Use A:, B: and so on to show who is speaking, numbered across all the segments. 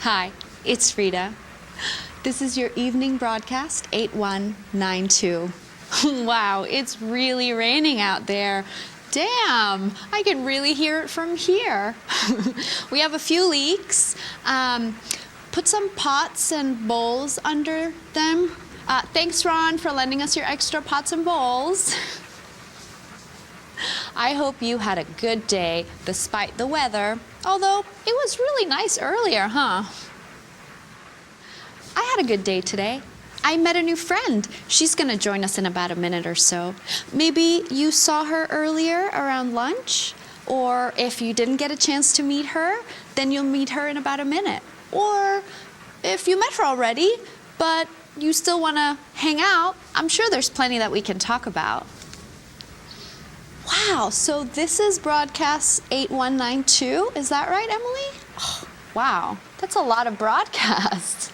A: Hi, it's Frida. This is your evening broadcast 8192. Wow, it's really raining out there. Damn, I can really hear it from here. We have a few leaks. Put some pots and bowls under them. Thanks, Ron, for lending us your extra pots and bowls. I hope you had a good day despite the weather, although it was really nice earlier, huh? I had a good day today. I met a new friend. She's gonna join us in about a minute or so. Maybe you saw her earlier around lunch, or if you didn't get a chance to meet her, then you'll meet her in about a minute. Or if you met her already, but you still wanna hang out, I'm sure there's plenty that we can talk about. Wow, so this is broadcast 8192, is that right, Emily? Oh, wow, that's a lot of broadcasts.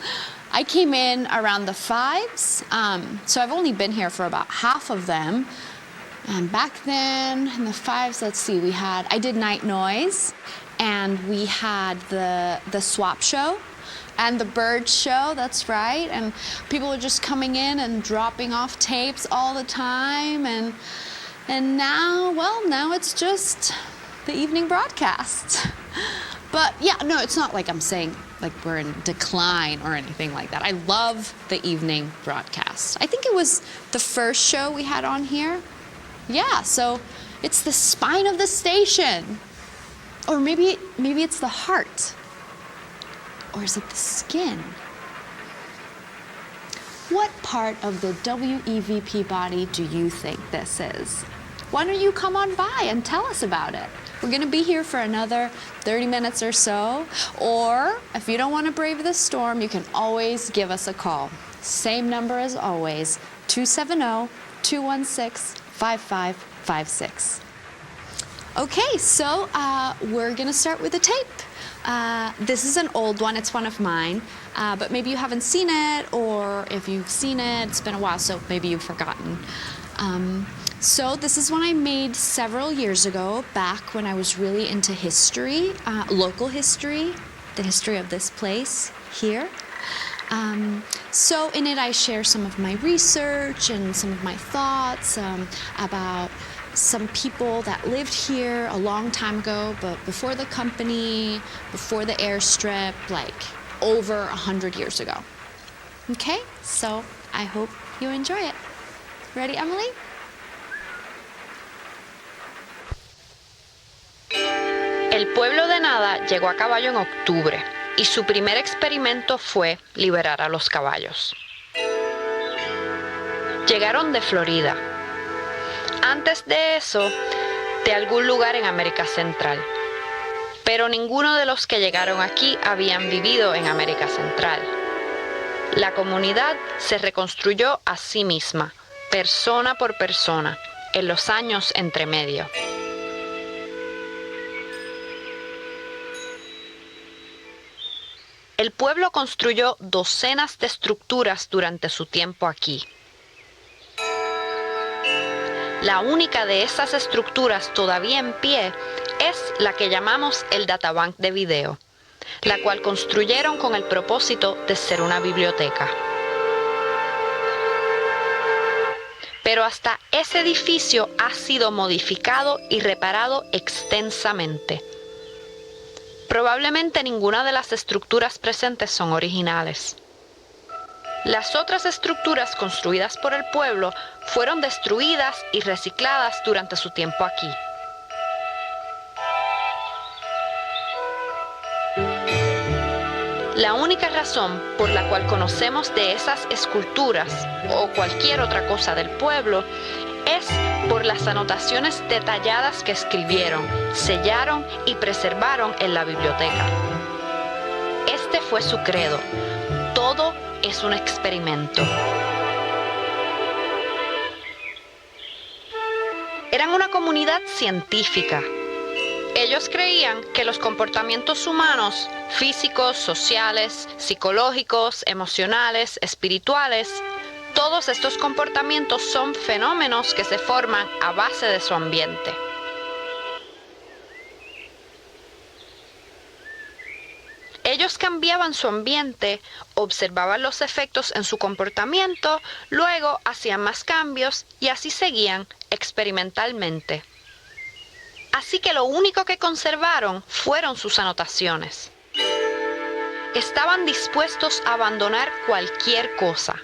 A: I came in around the 5s, so I've only been here for about half of them. And back then, in the 5s, let's see, I did Night Noise, and we had the swap show, and the bird show, that's right, and people were just coming in and dropping off tapes all the time, and now, well, now it's just the evening broadcast. But yeah, no, it's not like I'm saying like we're in decline or anything like that. I love the evening broadcast. I think it was the first show we had on here. Yeah, so it's the spine of the station. Or maybe it's the heart. Or is it the skin? What part of the WEVP body do you think this is? Why don't you come on by and tell us about it? We're gonna be here for another 30 minutes or so, or if you don't wanna brave the storm, you can always give us a call. Same number as always, 270-216-5556. Okay, so we're gonna start with a tape. This is an old one, it's one of mine, but maybe you haven't seen it, or if you've seen it, it's been a while, so maybe you've forgotten. So this is one I made several years ago, back when I was really into history, local history, the history of this place here. So in it I share some of my research and some of my thoughts about some people that lived here a long time ago, but before the company, before the airstrip, like over 100 years ago. Okay, so I hope you enjoy it. Ready, Emily?
B: El pueblo de Nada llegó a caballo en octubre y su primer experimento fue liberar a los caballos. Llegaron de Florida. Antes de eso, de algún lugar en América Central. Pero ninguno de los que llegaron aquí habían vivido en América Central. La comunidad se reconstruyó a sí misma, persona por persona, en los años entre medio. El pueblo construyó docenas de estructuras durante su tiempo aquí. La única de esas estructuras todavía en pie es la que llamamos el databank de video, la cual construyeron con el propósito de ser una biblioteca. Pero hasta ese edificio ha sido modificado y reparado extensamente. Probablemente ninguna de las estructuras presentes son originales. Las otras estructuras construidas por el pueblo fueron destruidas y recicladas durante su tiempo aquí. La única razón por la cual conocemos de esas esculturas o cualquier otra cosa del pueblo es por las anotaciones detalladas que escribieron, sellaron y preservaron en la biblioteca. Este fue su credo. Todo es un experimento. Eran una comunidad científica. Ellos creían que los comportamientos humanos, físicos, sociales, psicológicos, emocionales, espirituales, todos estos comportamientos son fenómenos que se forman a base de su ambiente. Ellos cambiaban su ambiente, observaban los efectos en su comportamiento, luego hacían más cambios y así seguían experimentalmente. Así que lo único que conservaron fueron sus anotaciones. Estaban dispuestos a abandonar cualquier cosa,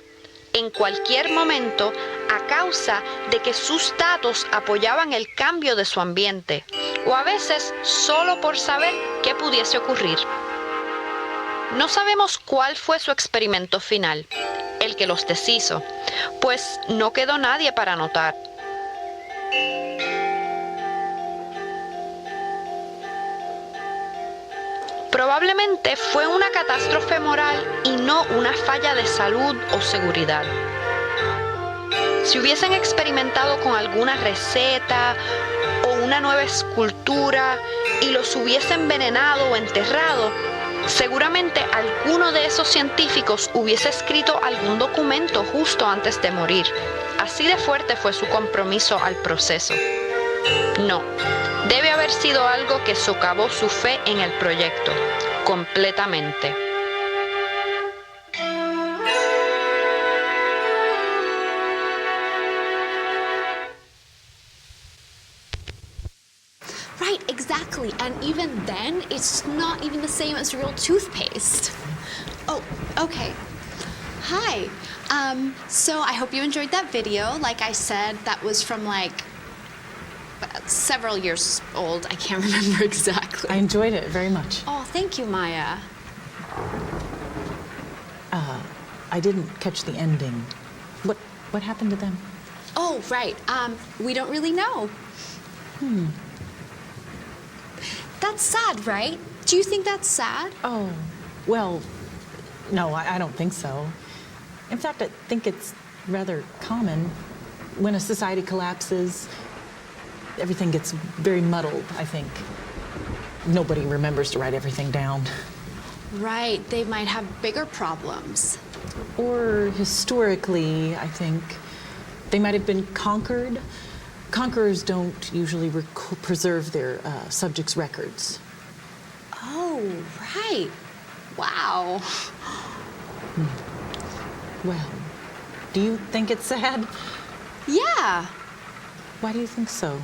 B: en cualquier momento, a causa de que sus datos apoyaban el cambio de su ambiente, o a veces solo por saber qué pudiese ocurrir. No sabemos cuál fue su experimento final, el que los deshizo, pues no quedó nadie para anotar. Probablemente fue una catástrofe moral y no una falla de salud o seguridad. Si hubiesen experimentado con alguna receta o una nueva escultura y los hubiesen envenenado o enterrado, seguramente alguno de esos científicos hubiese escrito algún documento justo antes de morir. Así de fuerte fue su compromiso al proceso. No, debe haber sido algo que socavó su fe en el proyecto, completamente.
A: Right, exactly. And even then, it's not even the same as real toothpaste. Oh, okay. Hi. So I hope you enjoyed that video. Like I said, that was from several years old. I can't remember exactly.
C: I enjoyed it very much.
A: Oh, thank you, Maya.
C: I didn't catch the ending. What happened to them?
A: Oh, right. We don't really know. That's sad, right? Do you think that's sad?
C: Oh, well, no, I don't think so. In fact, I think it's rather common. When a society collapses, everything gets very muddled, I think. Nobody remembers to write everything down.
A: Right. They might have bigger problems.
C: Or historically, I think, they might have been conquered. Conquerors don't usually preserve their subjects' records.
A: Oh, right. Wow.
C: Well, do you think it's sad?
A: Yeah.
C: Why do you think so?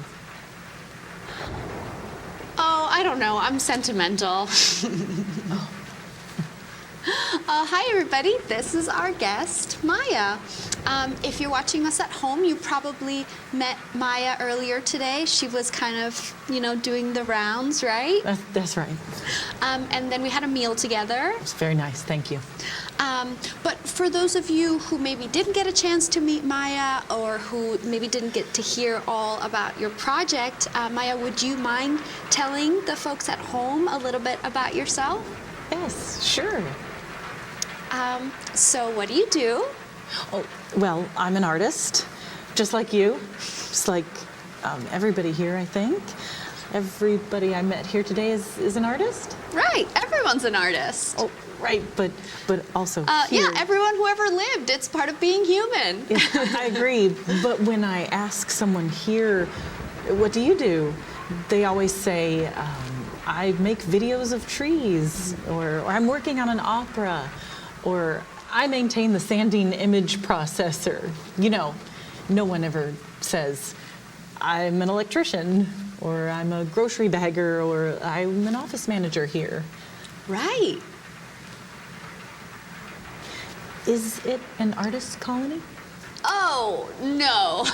A: Oh, I don't know. I'm sentimental. Hi, everybody. This is our guest, Maya. If you're watching us at home, you probably met Maya earlier today. She was kind of, doing the rounds, right?
C: That's right.
A: And then we had a meal together.
C: It's very nice, thank you.
A: But for those of you who maybe didn't get a chance to meet Maya or who maybe didn't get to hear all about your project, Maya, would you mind telling the folks at home a little bit about yourself?
C: Yes, sure.
A: So what do you do?
C: Oh, well, I'm an artist, just like you, just like everybody here, I think. Everybody I met here today is an artist?
A: Right, everyone's an artist.
C: Oh, right, but also here.
A: Yeah, everyone who ever lived, it's part of being human.
C: Yeah, I agree, but when I ask someone here, what do you do? They always say, I make videos of trees, or I'm working on an opera, or I maintain the sanding image processor. No one ever says, I'm an electrician, or I'm a grocery bagger, or I'm an office manager here.
A: Right.
C: Is it an artist colony?
A: Oh, no.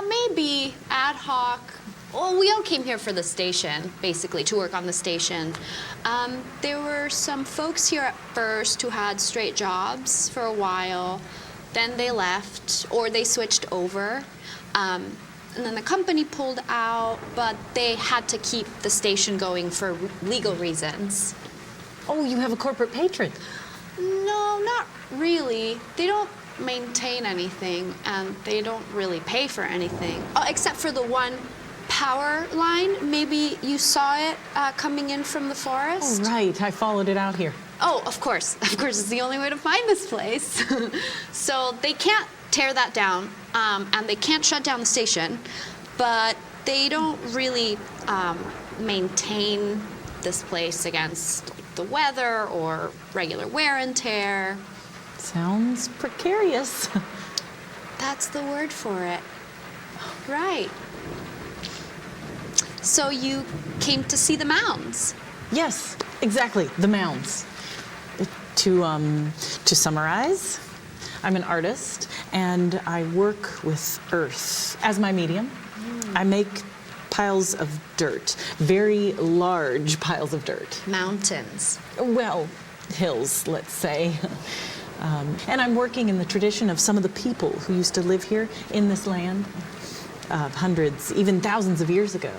A: Maybe ad hoc. Well, we all came here for the station, basically, to work on the station. There were some folks here at first who had straight jobs for a while. Then they left, or they switched over. And then the company pulled out, but they had to keep the station going for legal reasons.
C: Oh, you have a corporate patron.
A: No, not really. They don't maintain anything, and they don't really pay for anything. Oh, except for the one power line. Maybe you saw it coming in from the forest?
C: Oh, right. I followed it out here.
A: Oh, of course. Of course, it's the only way to find this place. So they can't tear that down, and they can't shut down the station, but they don't really maintain this place against the weather or regular wear and tear.
C: Sounds precarious.
A: That's the word for it. Right. So you came to see the mounds.
C: Yes, exactly, the mounds. To summarize, I'm an artist and I work with earth as my medium. I make piles of dirt, very large piles of dirt.
A: Mountains.
C: Well, hills, let's say. And I'm working in the tradition of some of the people who used to live here in this land hundreds, even thousands of years ago,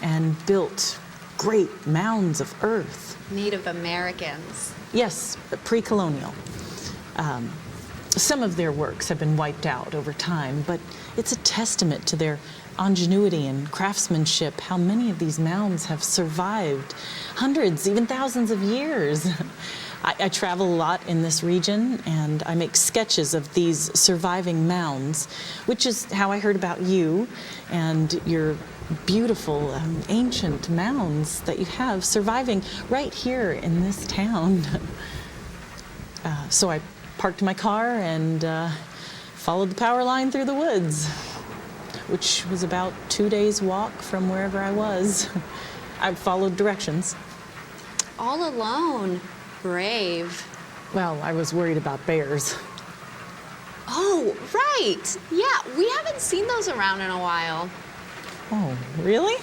C: and built great mounds of earth.
A: Native Americans.
C: Yes, pre-colonial. Some of their works have been wiped out over time, but it's a testament to their ingenuity and craftsmanship how many of these mounds have survived hundreds, even thousands of years. I travel a lot in this region and I make sketches of these surviving mounds, which is how I heard about you and your beautiful ancient mounds that you have surviving right here in this town. So I parked my car and followed the power line through the woods, which was about 2 days' walk from wherever I was. I followed directions.
A: All alone. Brave.
C: Well, I was worried about bears.
A: Oh, right. Yeah, we haven't seen those around in a while.
C: Oh, really?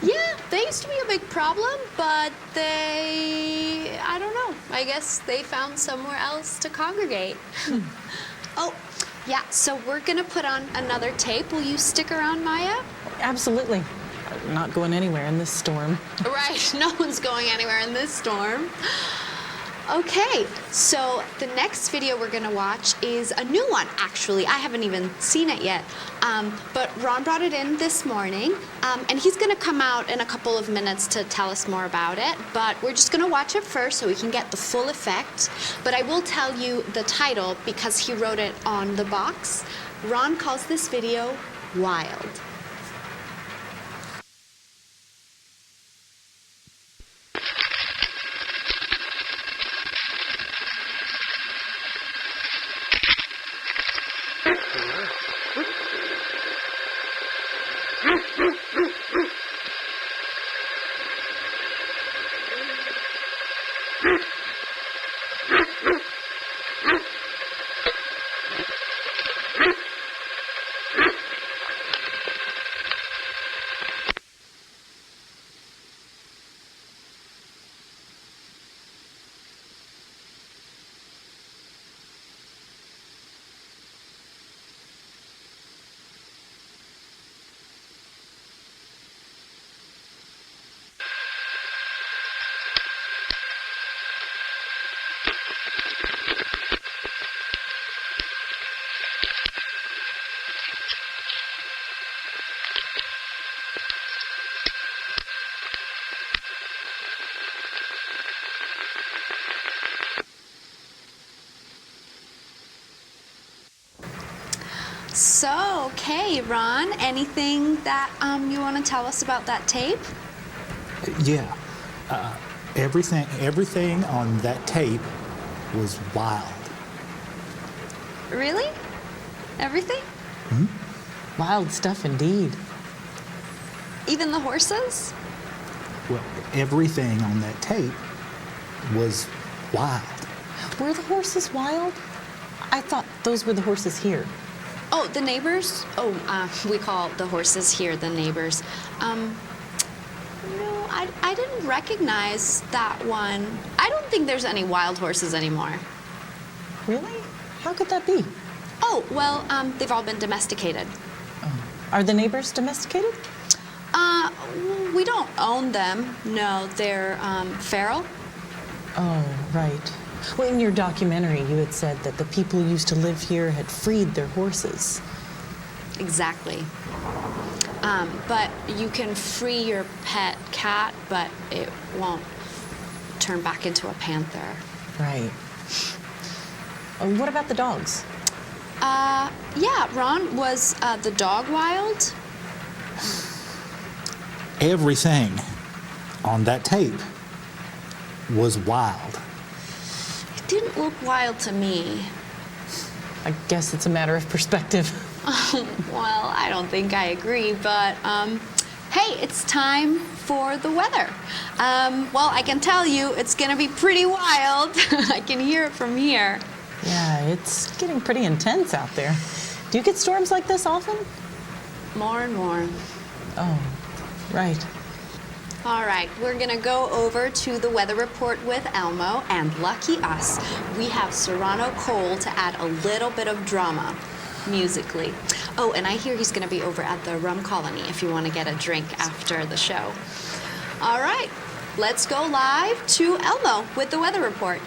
A: Yeah, they used to be a big problem, but I don't know. I guess they found somewhere else to congregate. Oh, yeah, so we're gonna put on another tape. Will you stick around, Maya?
C: Absolutely. I'm not going anywhere in this storm.
A: Right, no one's going anywhere in this storm. Okay, so the next video we're gonna watch is a new one, actually. I haven't even seen it yet, but Ron brought it in this morning, and he's gonna come out in a couple of minutes to tell us more about it, but we're just gonna watch it first so we can get the full effect. But I will tell you the title because he wrote it on the box. Ron calls this video Wild. So, okay, Ron, anything that you want to tell us about that tape?
D: Yeah. Everything on that tape was wild.
A: Really? Everything?
C: Wild stuff indeed.
A: Even the horses?
D: Well, everything on that tape was wild.
C: Were the horses wild? I thought those were the horses here.
A: Oh, the neighbors? Oh, we call the horses here the neighbors. No, I didn't recognize that one. I don't think there's any wild horses anymore.
C: Really? How could that be?
A: Oh, well, they've all been domesticated.
C: Are the neighbors domesticated?
A: We don't own them. No, they're feral.
C: Oh, right. Well, in your documentary, you had said that the people who used to live here had freed their horses.
A: Exactly. But you can free your pet cat, but it won't turn back into a panther.
C: Right. What about the dogs?
A: Yeah, Ron, was the dog wild?
D: Everything on that tape was wild.
A: It didn't look wild to me.
C: I guess it's a matter of perspective.
A: Well, I don't think I agree, but hey, it's time for the weather. Well, I can tell you it's going to be pretty wild. I can hear it from here.
C: Yeah, it's getting pretty intense out there. Do you get storms like this often?
A: More and more.
C: Oh, right.
A: All right, we're gonna go over to the weather report with Elmo, and lucky us, we have Serrano Cole to add a little bit of drama musically. Oh, and I hear he's gonna be over at the Rum Colony if you wanna get a drink after the show. All right, let's go live to Elmo with the weather report.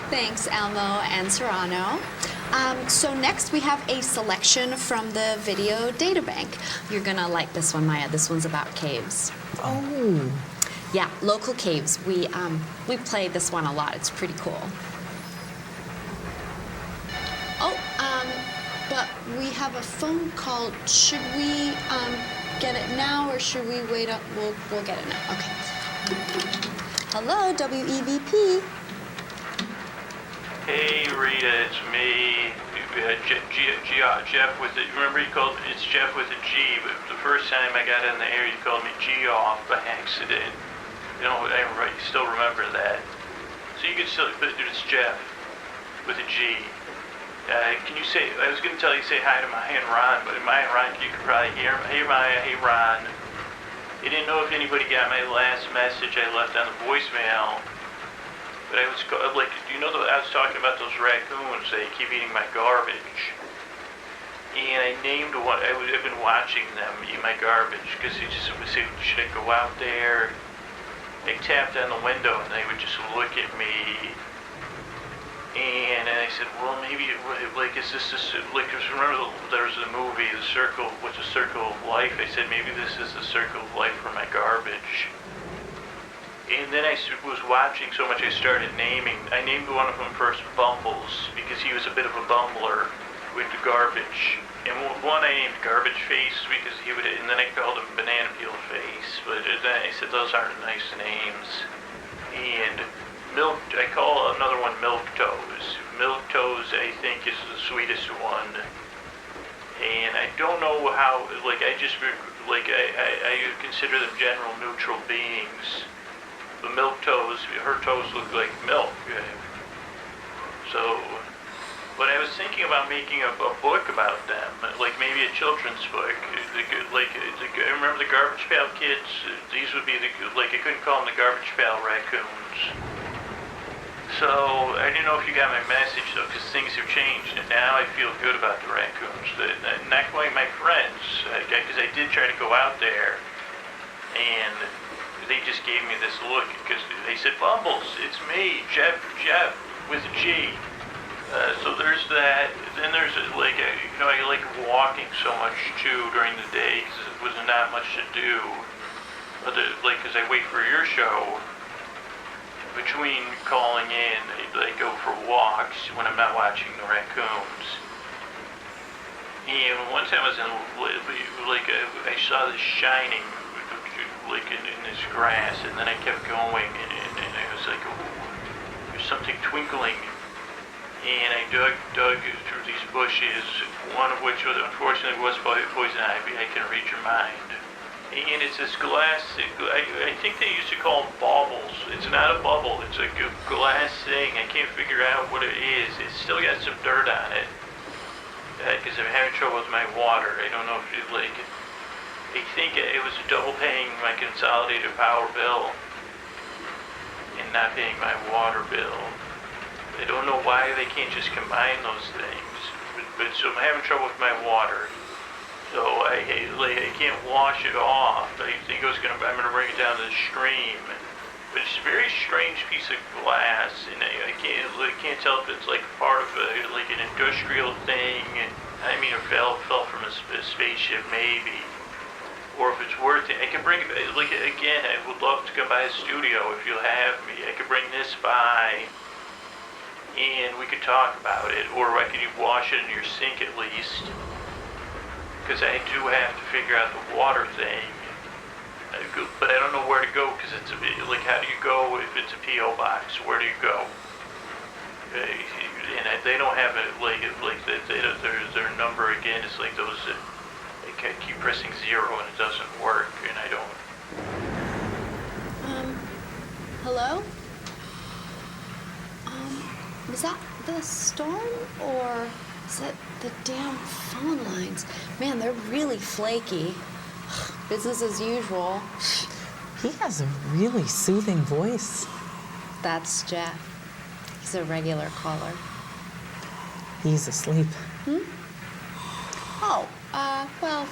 A: Thanks, Elmo and Serrano. So next we have a selection from the video data bank. You're gonna like this one, Maya. This one's about caves.
C: Oh.
A: Yeah, local caves. We play this one a lot. It's pretty cool. Oh, but we have a phone call. Should we get it now or should we wait up? We'll get it now. Okay. Hello, WEVP.
E: Hey Rita, it's me, Jeff with it. Remember you called it's Jeff with a G, but the first time I got in the air, you called me G off by accident. You know, you still remember that. So you can still, but it's Jeff with a G. Can you say? I was gonna tell you say hi to Maya and Ron, but Maya and Ron, you could probably hear them. Hey Maya, hey Ron. You didn't know if anybody got my last message I left on the voicemail. But I was like, do you know that I was talking about those raccoons? They keep eating my garbage. And I named one. I've been watching them eat my garbage because they just would say, should I go out there? I tapped on the window and they would just look at me. And I said, well, maybe, like, is this like, remember there was the movie, The Circle, what's the Circle of Life? I said, maybe this is the circle of life for my garbage. And then I was watching so much I started naming. I named one of them first Bumbles because he was a bit of a bumbler with the garbage. And one I named Garbage Face because he would, and then I called him Banana Peel Face. But then I said those aren't nice names. And I call another one Milk Toes. Milk Toes I think is the sweetest one. And I don't know how, like, I just, like, I consider them general neutral beings. The milk toes, her toes look like milk. So, but I was thinking about making a book about them, like maybe a children's book. I remember the Garbage Pail Kids. These would be like, I couldn't call them the Garbage Pail Raccoons. So I didn't know if you got my message though, because things have changed, and now I feel good about the raccoons. Not quite my friends, because I did try to go out there, and they just gave me this look, because they said, Bumbles, it's me, Jeff, with a G. So there's that. Then there's like, I like walking so much too during the day, because it was not much to do. But because I wait for your show, between calling in, I go for walks when I'm not watching the raccoons. And one time I was in, I saw this shining, like in this grass, and then I kept going, and I was like, ooh, there's something twinkling. And I dug through these bushes, one of which unfortunately was poison ivy. I can read your mind. And it's this glass, I think they used to call them baubles. It's not a bubble, it's a glass thing. I can't figure out what it is. It's still got some dirt on it. Because I'm having trouble with my water. I don't know if you like it. I think it was double paying my Consolidated Power bill and not paying my water bill. I don't know why they can't just combine those things. But so I'm having trouble with my water. So I can't wash it off. I think I'm gonna bring it down to the stream. But it's a very strange piece of glass, and I can't tell if it's like part of like an industrial thing. I mean, it fell from a spaceship maybe, or if it's worth it. I can bring it. Like again, I would love to come by the studio if you'll have me. I could bring this by, and we could talk about it, or I could wash it in your sink at least. Because I do have to figure out the water thing, but I don't know where to go, because it's like, how do you go if it's a P.O. box? Where do you go? And they don't have it, their number again is like those, I keep pressing 0 and it doesn't work, and I don't.
A: Hello? Was that the storm, or is that the damn phone lines? Man, they're really flaky. Business as usual.
C: He has a really soothing voice.
A: That's Jeff. He's a regular caller.
C: He's asleep.
A: Oh, well,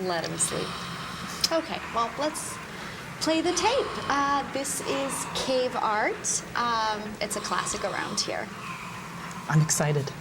A: let him sleep. Okay, well, let's play the tape. This is Cave Art. It's a classic around here.
C: I'm excited.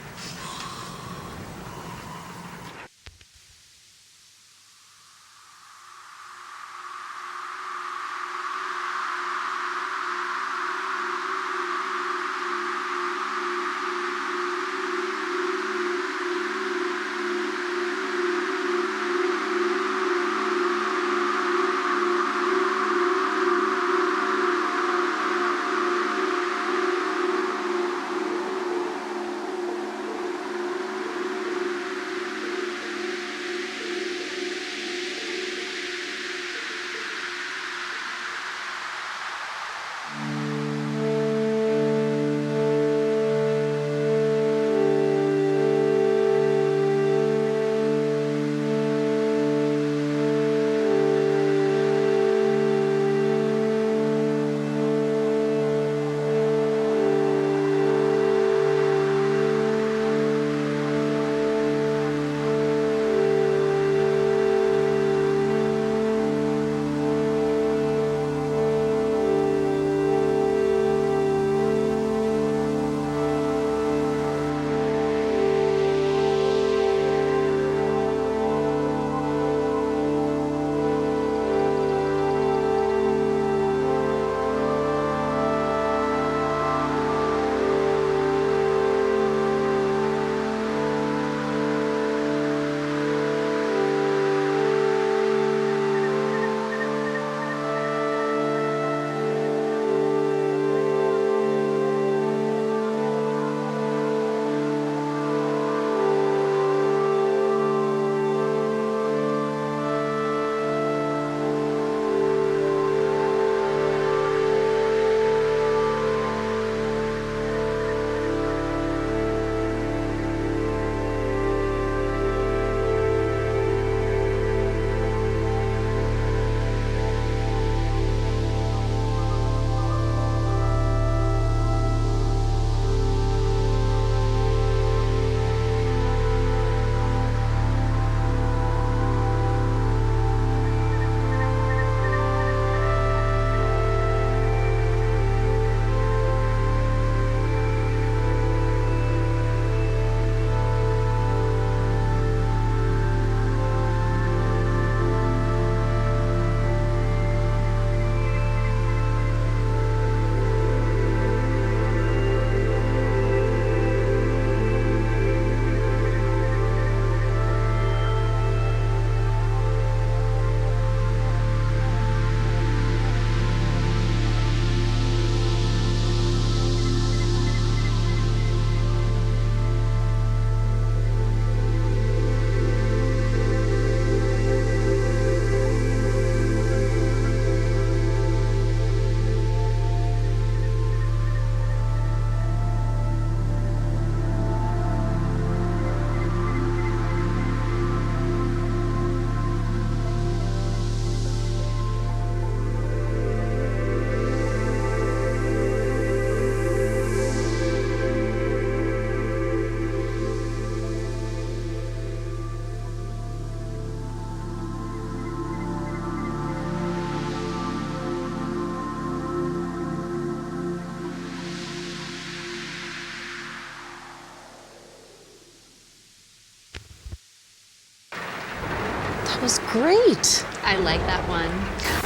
C: That was great.
A: I like that one.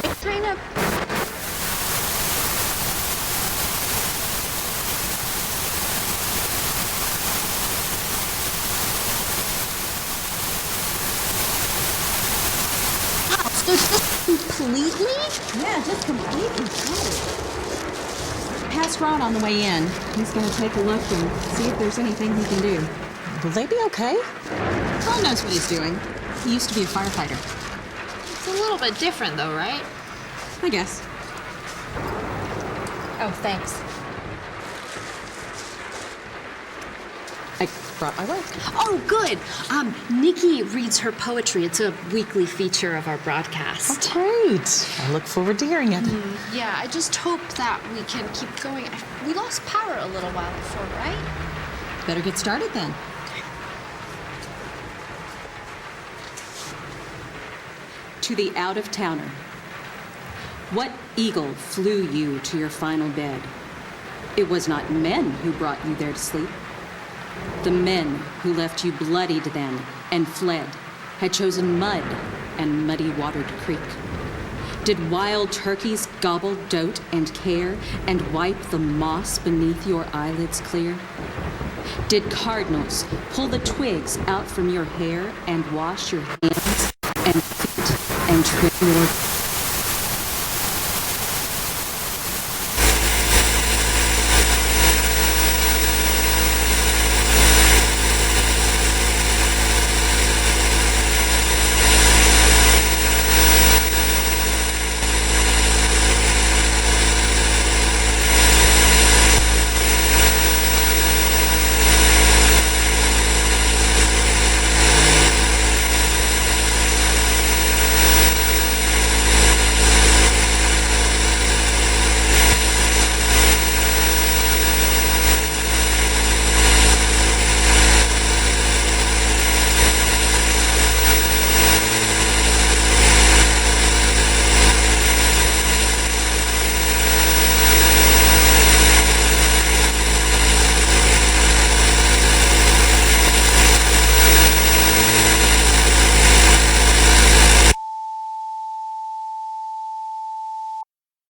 A: It kind of. Wow, so just completely?
F: Yeah, just completely shattered. Pass Ron on the way in. He's going to take a look and see if there's anything he can do.
C: Will they be okay?
F: Ron knows what he's doing. He used to be a firefighter.
A: It's a little bit different though, right?
F: I guess.
A: Oh, thanks.
C: I brought my work.
A: Oh, good. Nikki reads her poetry. It's a weekly feature of our broadcast.
C: Great. I look forward to hearing it.
A: Yeah, I just hope that we can keep going. We lost power a little while before, right?
F: Better get started then. To the out-of-towner. What eagle flew you to your final bed? It was not men who brought you there to sleep. The men who left you bloodied then and fled had chosen mud and muddy-watered creek. Did wild turkeys gobble dote and care and wipe the moss beneath your eyelids clear? Did cardinals pull the twigs out from your hair and wash your hands and feet and trim your